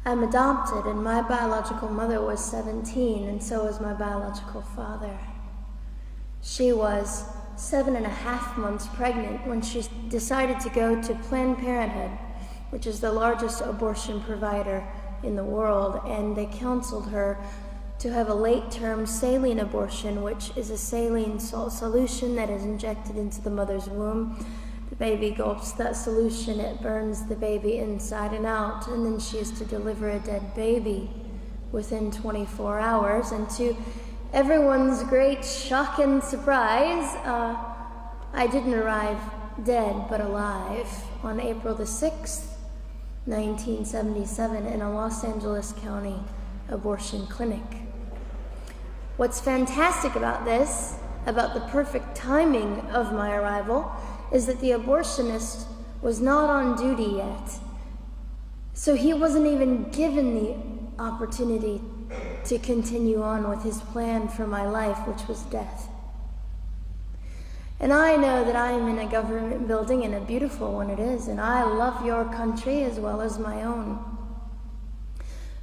I'm adopted, and my biological mother was 17, and so was my biological father. She was 7.5 months pregnant when she decided to go to Planned Parenthood, which is the largest abortion provider in the world, and they counseled her to have a late-term saline abortion, which is a saline solution that is injected into the mother's womb. The baby gulps that solution, it burns the baby inside and out, and then she is to deliver a dead baby within 24 hours. And to everyone's great shock and surprise, I didn't arrive dead but alive on April the 6th, 1977 in a Los Angeles County abortion clinic. What's fantastic about this, about the perfect timing of my arrival, is that the abortionist was not on duty yet. So he wasn't even given the opportunity to continue on with his plan for my life, which was death. And I know that I am in a government building, and a beautiful one it is, and I love your country as well as my own.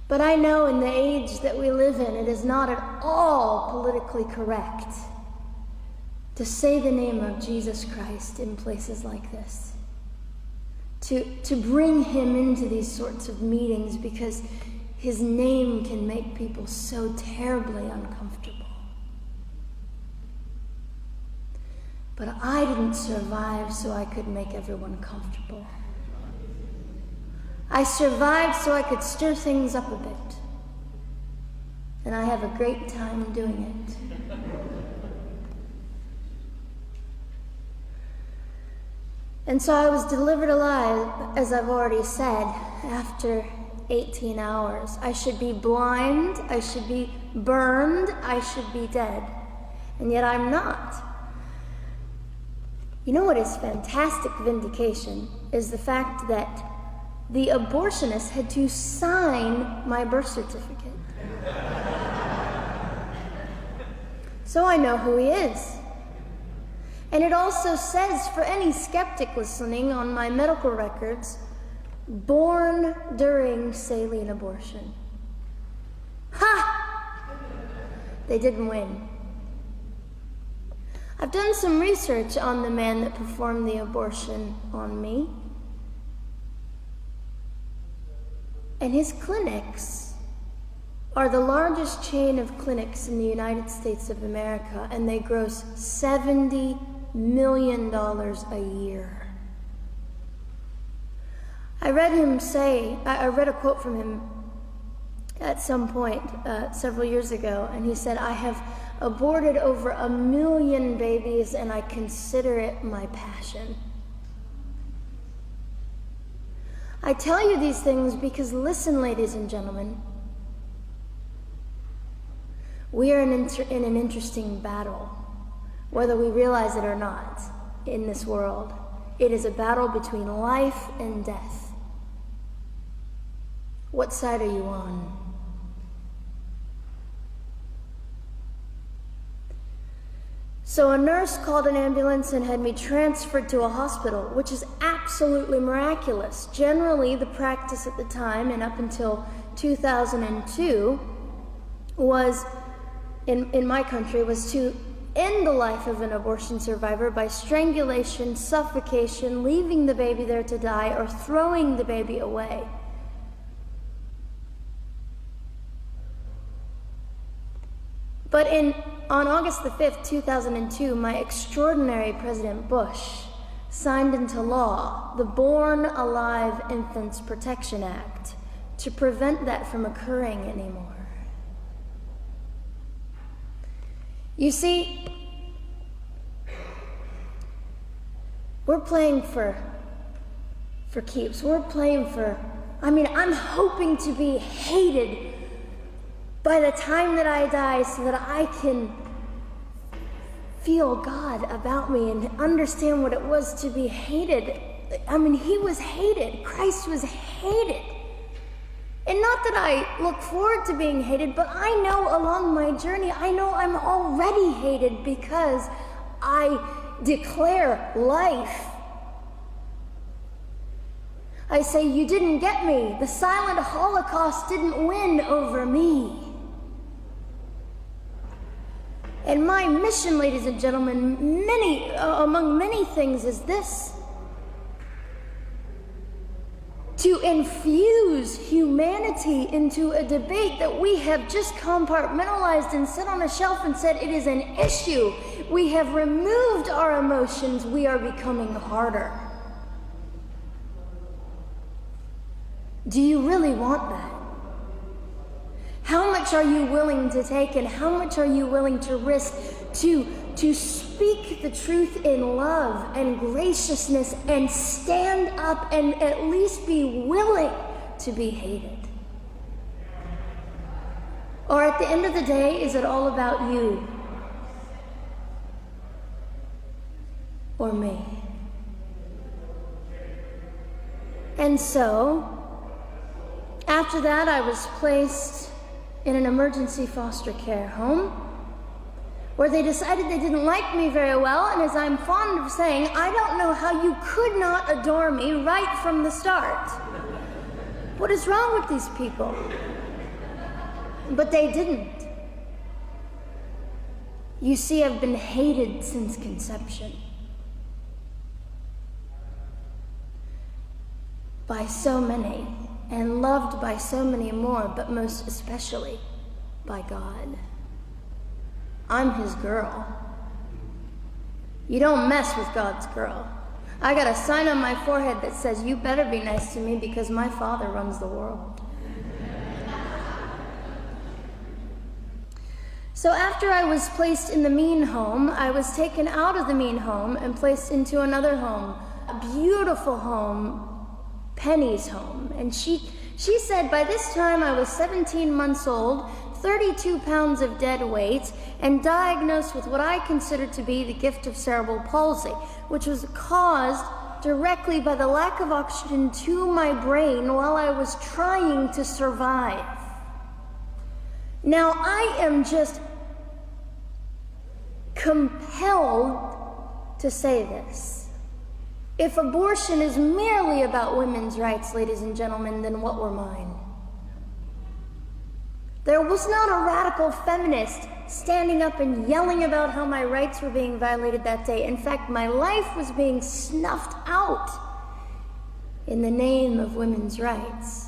But I know in the age that we live in, it is not at all politically correct to say the name of Jesus Christ in places like this. To bring him into these sorts of meetings, because his name can make people so terribly uncomfortable. But I didn't survive so I could make everyone comfortable. I survived so I could stir things up a bit. And I have a great time doing it. And so I was delivered alive, as I've already said, after 18 hours. I should be blind, I should be burned, I should be dead. And yet I'm not. You know what is fantastic vindication is the fact that the abortionist had to sign my birth certificate. So I know who he is. And it also says, for any skeptic listening, on my medical records, born during saline abortion. Ha! They didn't win. I've done some research on the man that performed the abortion on me. And his clinics are the largest chain of clinics in the United States of America, and they gross $70 million a year. I read a quote from him at some point several years ago, and he said, "I have aborted over 1 million babies, and I consider it my passion." I tell you these things because, listen, ladies and gentlemen, we are in an interesting battle, whether we realize it or not, in this world. It is a battle between life and death. What side are you on? So a nurse called an ambulance and had me transferred to a hospital, which is absolutely miraculous. Generally, the practice at the time, and up until 2002, was, in my country, was to end the life of an abortion survivor by strangulation, suffocation, leaving the baby there to die, or throwing the baby away. But on August the 5th, 2002, my extraordinary President Bush signed into law the Born Alive Infants Protection Act to prevent that from occurring anymore. You see, we're playing for keeps. We're playing I'm hoping to be hated by the time that I die, so that I can feel God about me and understand what it was to be hated. He was hated. Christ was hated. And not that I look forward to being hated, but I know along my journey, I know I'm already hated because I declare life. I say, you didn't get me. The silent Holocaust didn't win over me. And my mission, ladies and gentlemen, among many things, is this: to infuse humanity into a debate that we have just compartmentalized and set on a shelf and said it is an issue. We have removed our emotions. We are becoming harder. Do you really want that? How much are you willing to take, and how much are you willing to risk to speak the truth in love and graciousness and stand up and at least be willing to be hated? Or at the end of the day, is it all about you or me? And so, after that, I was placed in an emergency foster care home where they decided they didn't like me very well, and as I'm fond of saying, I don't know how you could not adore me right from the start. What is wrong with these people? But they didn't. You see, I've been hated since conception by so many, and loved by so many more, but most especially by God. I'm his girl. You don't mess with God's girl. I got a sign on my forehead that says, you better be nice to me because my Father runs the world. So after I was placed in the mean home, I was taken out of the mean home and placed into another home, a beautiful home, Penny's home. And she said by this time I was 17 months old, 32 pounds of dead weight, and diagnosed with what I considered to be the gift of cerebral palsy, which was caused directly by the lack of oxygen to my brain while I was trying to survive. Now, I am just compelled to say this. If abortion is merely about women's rights, ladies and gentlemen, then what were mine? There was not a radical feminist standing up and yelling about how my rights were being violated that day. In fact, my life was being snuffed out in the name of women's rights.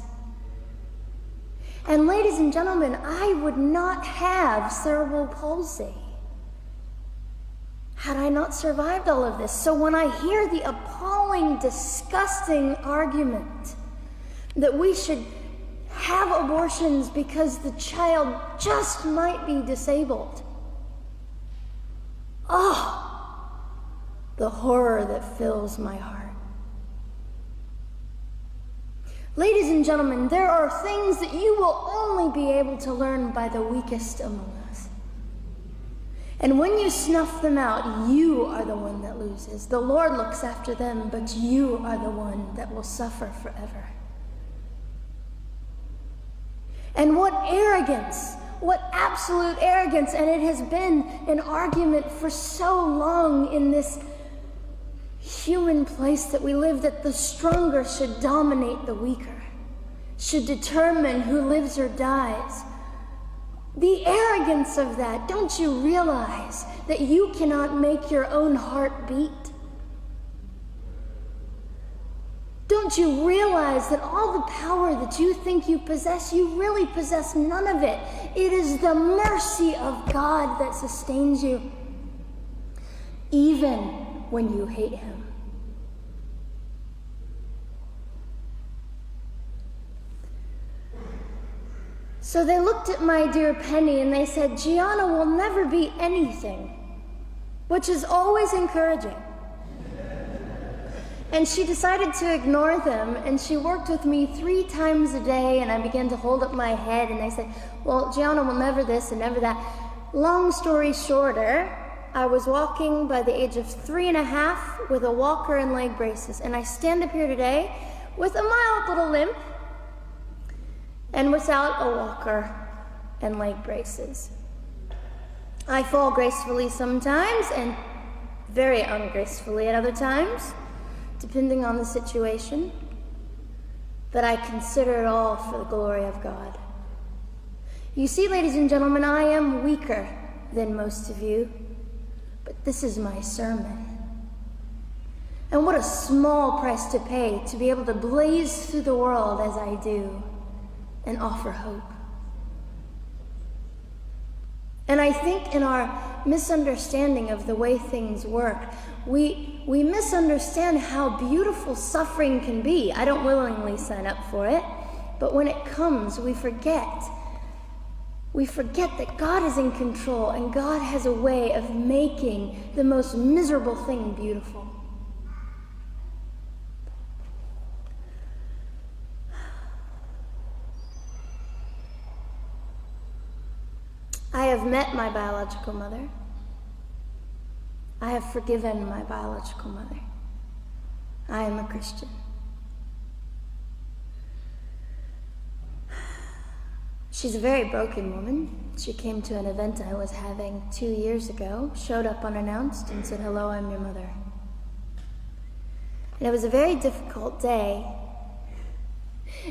And ladies and gentlemen, I would not have cerebral palsy had I not survived all of this. So when I hear the appalling, disgusting argument that we should have abortions because the child just might be disabled, oh, the horror that fills my heart. Ladies and gentlemen, there are things that you will only be able to learn by the weakest among us. And when you snuff them out, you are the one that loses. The Lord looks after them, but you are the one that will suffer forever. And what arrogance, what absolute arrogance, and it has been an argument for so long in this human place that we live, that the stronger should dominate the weaker, should determine who lives or dies. The arrogance of that, don't you realize that you cannot make your own heart beat? Don't you realize that all the power that you think you possess, you really possess none of it? It is the mercy of God that sustains you, even when you hate him. So they looked at my dear Penny and they said, Gianna will never be anything, which is always encouraging. And she decided to ignore them, and she worked with me 3 times a day, and I began to hold up my head, and they said, well, Gianna will never this and never that. Long story shorter, I was walking by the age of 3.5 with a walker and leg braces, and I stand up here today with a mild little limp and without a walker and leg braces. I fall gracefully sometimes and very ungracefully at other times, depending on the situation. that I consider it all for the glory of God. You see, ladies and gentlemen, I am weaker than most of you, but this is my sermon. And what a small price to pay to be able to blaze through the world as I do and offer hope. And I think in our misunderstanding of the way things work, we misunderstand how beautiful suffering can be. I don't willingly sign up for it, but when it comes, we forget that God is in control and God has a way of making the most miserable thing beautiful. I have met my biological mother. I have forgiven my biological mother. I am a Christian. She's a very broken woman. She came to an event I was having 2 years ago, showed up unannounced, and said, "Hello, I'm your mother." And it was a very difficult day.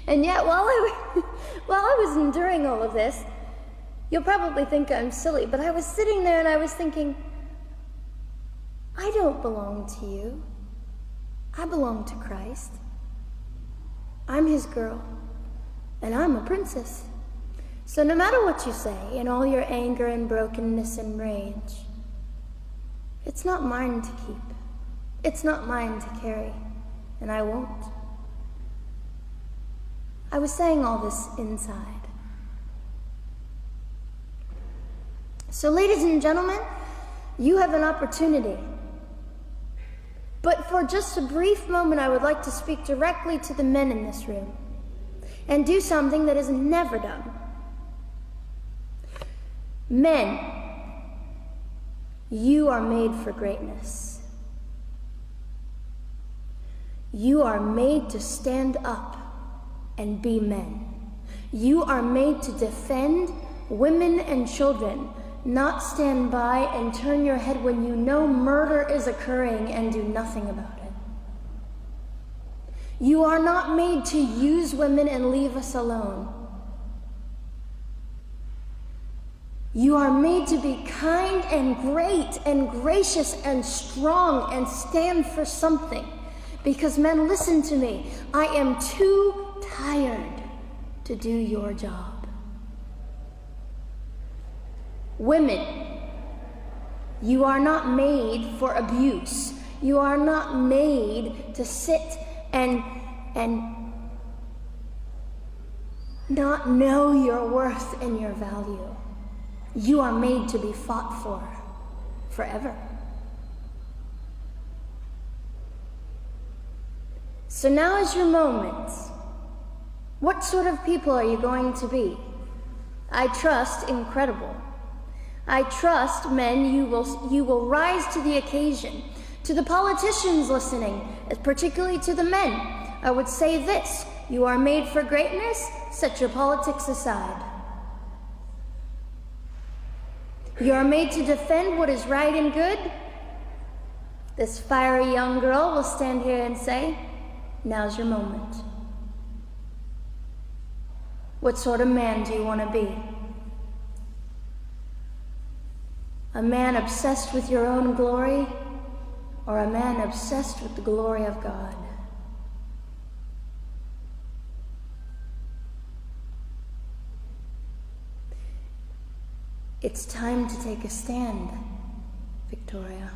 And yet, while I was enduring all of this, you'll probably think I'm silly, but I was sitting there and I was thinking, I don't belong to you. I belong to Christ. I'm his girl, and I'm a princess. So no matter what you say, in all your anger and brokenness and rage, it's not mine to keep. It's not mine to carry, and I won't. I was saying all this inside. So ladies and gentlemen, you have an opportunity. But for just a brief moment, I would like to speak directly to the men in this room and do something that is never done. Men, you are made for greatness. You are made to stand up and be men. You are made to defend women and children, not stand by and turn your head when you know murder is occurring and do nothing about it. You are not made to use women and leave us alone. You are made to be kind and great and gracious and strong and stand for something. Because men, listen to me, I am too tired to do your job. Women, you are not made for abuse. You are not made to sit and not know your worth and your value. You are made to be fought for forever. So now is your moment. What sort of people are you going to be? I trust incredible. I trust, men, you will rise to the occasion. To the politicians listening, particularly to the men, I would say this: you are made for greatness, set your politics aside. You are made to defend what is right and good. This fiery young girl will stand here and say, now's your moment. What sort of man do you want to be? A man obsessed with your own glory, or a man obsessed with the glory of God? It's time to take a stand, Victoria.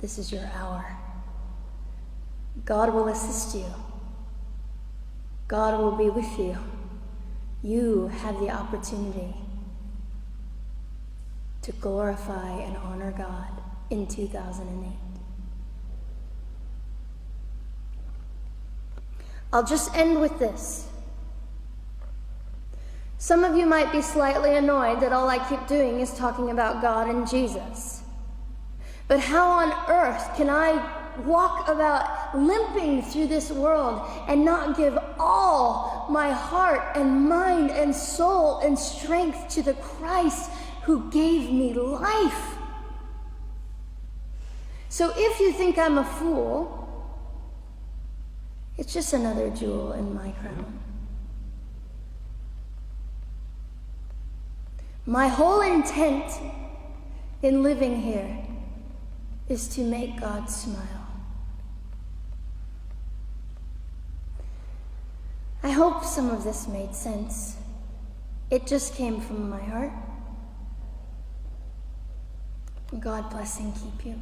This is your hour. God will assist you. God will be with you. You have the opportunity to glorify and honor God in 2008. I'll just end with this. Some of you might be slightly annoyed that all I keep doing is talking about God and Jesus. But how on earth can I walk about limping through this world and not give all my heart and mind and soul and strength to the Christ who gave me life? So if you think I'm a fool, It's just another jewel in my crown. My whole intent in living here is to make God smile. I hope some of this made sense. It just came from my heart. God bless and keep you.